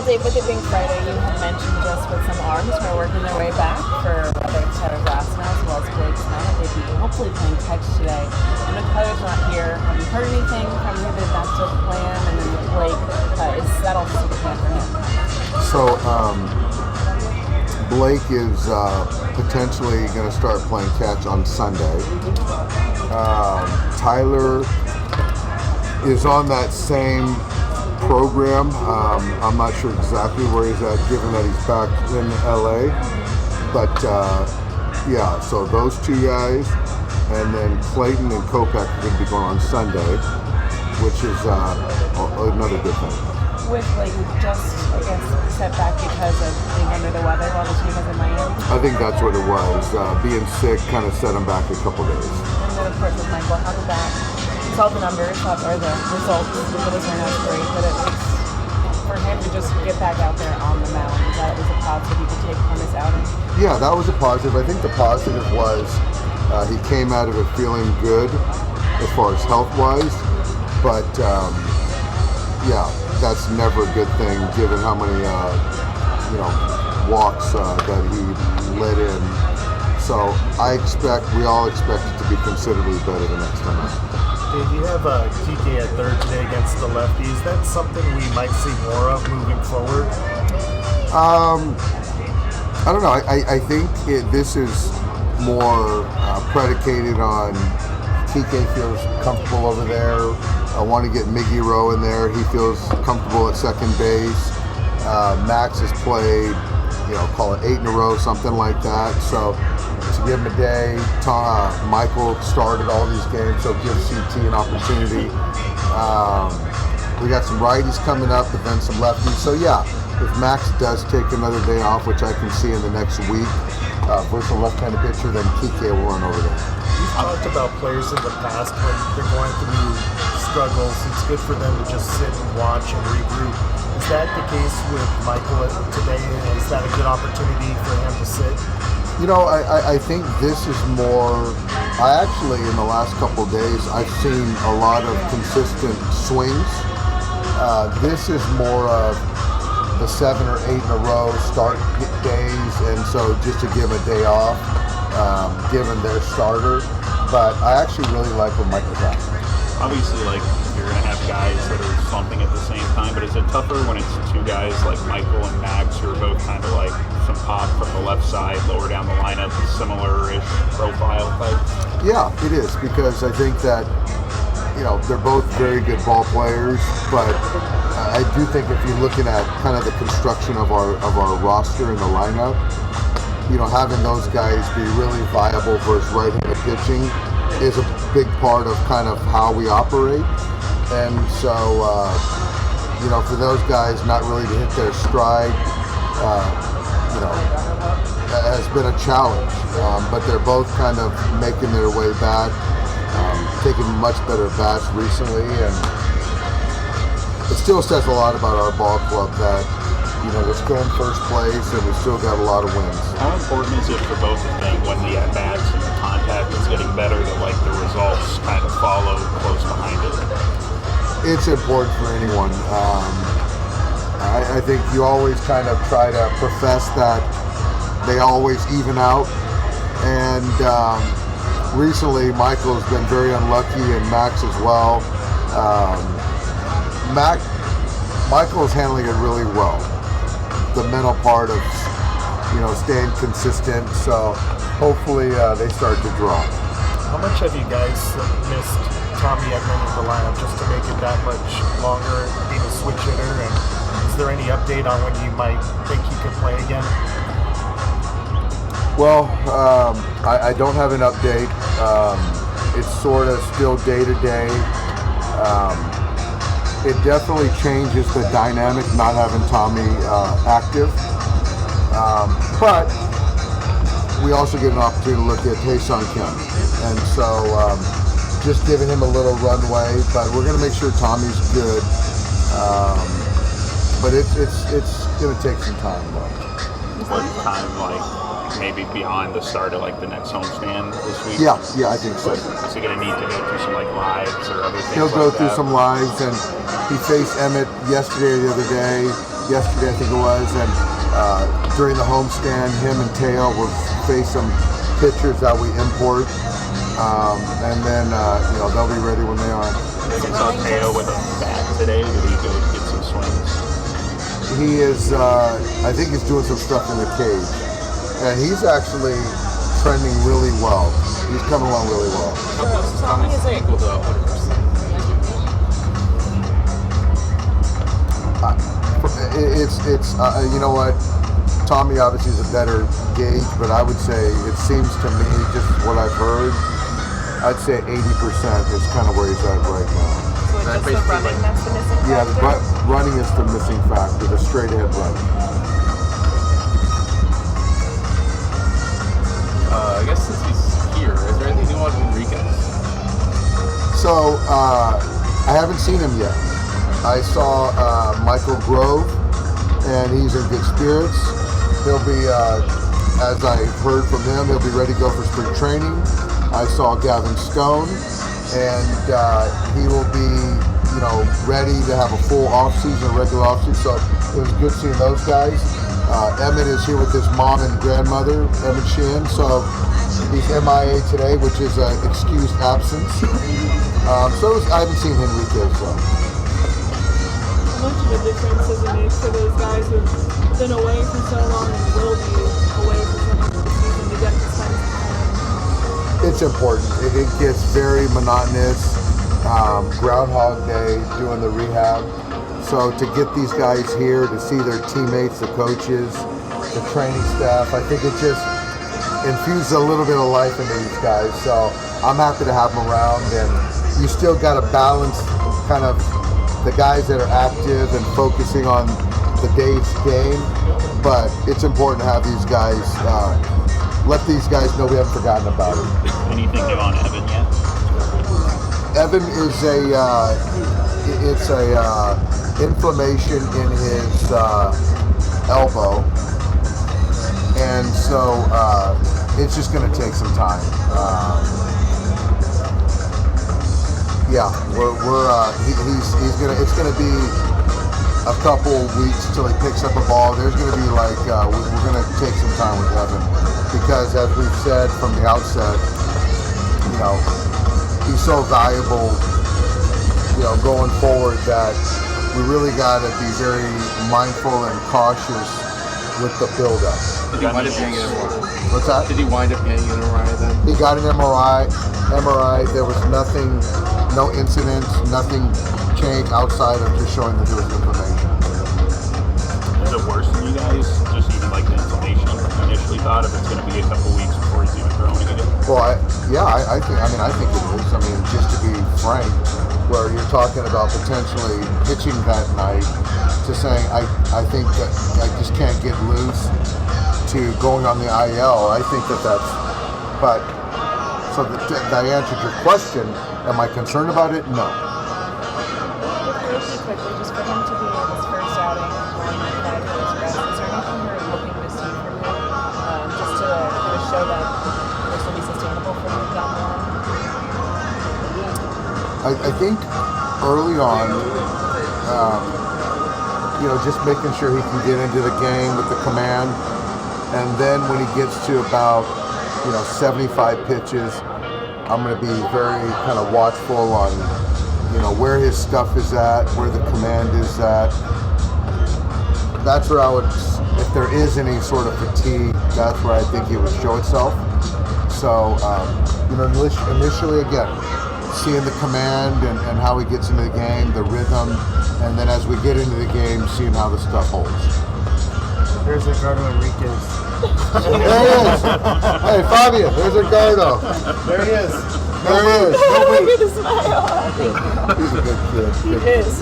Well, Dave, with it being Friday, you had mentioned just with some arms who are working their way back for whether it's Tyler Glasnow as well as Snell. They'd be hopefully playing catch today. And when Tyler's not here, have you heard anything from him that that's still the plan? And then with Blake, is that also the plan for him? So, Blake is potentially going to start playing catch on Sunday. Tyler is on that same program. I'm not sure exactly where he's at, given that he's back in LA. But yeah, so those two guys, and then Clayton and Kopech are going to be going on Sunday, which is another good thing. With like just, I guess, setback because of being under the weather while the team was in Miami? I think that's what it was. Being sick kind of set him back a couple days. And then of course with Michael, how did that, you saw the numbers or the results, the numbers are not great, but at least for him to just get back out there on the mound, that was a positive you could take from his outing? Yeah, that was a positive. I think the positive was he came out of it feeling good as far as health-wise, but yeah, that's never a good thing given how many walks that he let in. So we all expect it to be considerably better the next time out. Dave, you have Kiké at third today against the lefty. Is that something we might see more of moving forward? I don't know. I think this is more predicated on Kiké feels comfortable over there. I want to get Miggy Rowe in there. He feels comfortable at second base. Max has played, call it 8 in a row, something like that. So to give him a day, Michael started all these games, so give CT an opportunity. We got some righties coming up, but then some lefties. So yeah, if Max does take another day off, which I can see in the next week, versus a left-handed pitcher, then Kiké will run over there. You've talked about players in the past when they're going through struggles. It's good for them to just sit and watch and regroup. Is that the case with Michael today? Is that a good opportunity for him to sit? I think this is more. I actually, in the last couple of days, I've seen a lot of consistent swings. This is more of the 7 or 8 in a row start days, and so just to give a day off, given their starter. But I actually really like what Michael's at. Obviously, you're going to have guys that are slumping at the same time, but is it tougher when it's two guys like Michael and Max who are both kind of like some pop from the left side, lower down the lineup, similar-ish profile type? Yeah, it is, because I think that they're both very good ball players, but I do think if you're looking at kind of the construction of our roster and the lineup, having those guys be really viable versus right-handed pitching is a big part of kind of how we operate. And so, for those guys not really to hit their stride, has been a challenge. But they're both kind of making their way back, taking much better bats recently, and it still says a lot about our ball club that we're still in first place and we still got a lot of wins. How important is it for both of them when the at-bats and the contact is getting better that the results kind of follow close behind it? It's important for anyone. I think you always kind of try to profess that they always even out, and recently Michael's been very unlucky, and Max as well. Michael is handling it really well. The mental part of, staying consistent. So hopefully they start to draw. How much have you guys missed Tommy Edman in the lineup just to make it that much longer, being a switch hitter? And is there any update on when you might think he could play again? Well, I don't have an update. It's sort of still day to day. It definitely changes the dynamic not having Tommy active. But we also get an opportunity to look at Hyeseong Kim. And so just giving him a little runway, but we're going to make sure Tommy's good. But it's going to take some time, though. What time, maybe beyond the start of the next homestand this week? Yeah, I think so. Is he going to need to go through some lives or other things? He'll go through some lives, and he faced Emmett yesterday or the other day. yesterday, I think it was, and during the homestand, him and Teo will face some pitchers that we import, and then they'll be ready when they are. I saw Teo with a bat today. Did he go get some swings? He is, I think he's doing some stuff in the cage, and he's actually trending really well. He's coming along really well. Tommy is like equal to 100%. It's you know what? Tommy obviously is a better gauge, but I would say it seems to me, just what I've heard, I'd say 80% is kind of where he's at right now. So just the running that's the missing Yeah, factor? running is the missing factor, the straight ahead running. I guess since he's here, is there anything new on Enriquez? So, I haven't seen him yet. I saw Michael Grove, and he's in good spirits. He'll be, as I heard from him, he'll be ready to go for spring training. I saw Gavin Stone, and he will be, ready to have a full off-season, a regular off-season. So it was good seeing those guys. Emmett is here with his mom and grandmother, Emmett Sheehan. So he's MIA today, which is an excused absence. I haven't seen Henriquez. How much of a difference does it make for those guys who've been away for so long and will be away for so much of the season to get this time? It's important. It gets very monotonous. Groundhog Day, doing the rehab. So to get these guys here, to see their teammates, the coaches, the training staff, I think it just infuses a little bit of life into these guys. So I'm happy to have them around, and you still got to balance kind of the guys that are active and focusing on the day's game, but it's important to have these guys, let these guys know we haven't forgotten about them. Anything new on Evan yet? Evan is it's inflammation in his elbow, and so it's just going to take some time. It's gonna be a couple weeks till he picks up a ball. There's gonna be we're gonna take some time with Evan, because as we've said from the outset, he's so valuable, going forward, that we really gotta be very mindful and cautious with the build-up. Did he wind up getting an MRI? What's that? Did he wind up getting an MRI then? He got an MRI. There was nothing, no incidents, nothing changed outside of just showing that there was inflammation. Is it worse than you guys? Just even like the inflammation initially thought, if it's going to be a couple weeks before he's even throwing again? Well, I think it is. I mean, just to be frank, where you're talking about potentially pitching that night, to saying I think that I just can't get loose, to going on the IL. I think that's, but so that answered your question. Am I concerned about it? No. Really quickly, just for him to be in his first outing on 5 days rest, is there anything you're hoping to see from him, just to kind of show that this will be sustainable for him down the line? I think early on, just making sure he can get into the game with the command, and then when he gets to about 75 pitches, I'm going to be very kind of watchful on where his stuff is at, where the command is at. That's where I would, if there is any sort of fatigue, that's where I think it would show itself. So initially, again, seeing the command and how he gets into the game, the rhythm, and then as we get into the game, seeing how the stuff holds. There's Ricardo Enriquez. There he is. Hey, Fabian, there's Ricardo. There he is. There he is. Look at the smile. He's a good kid. He is.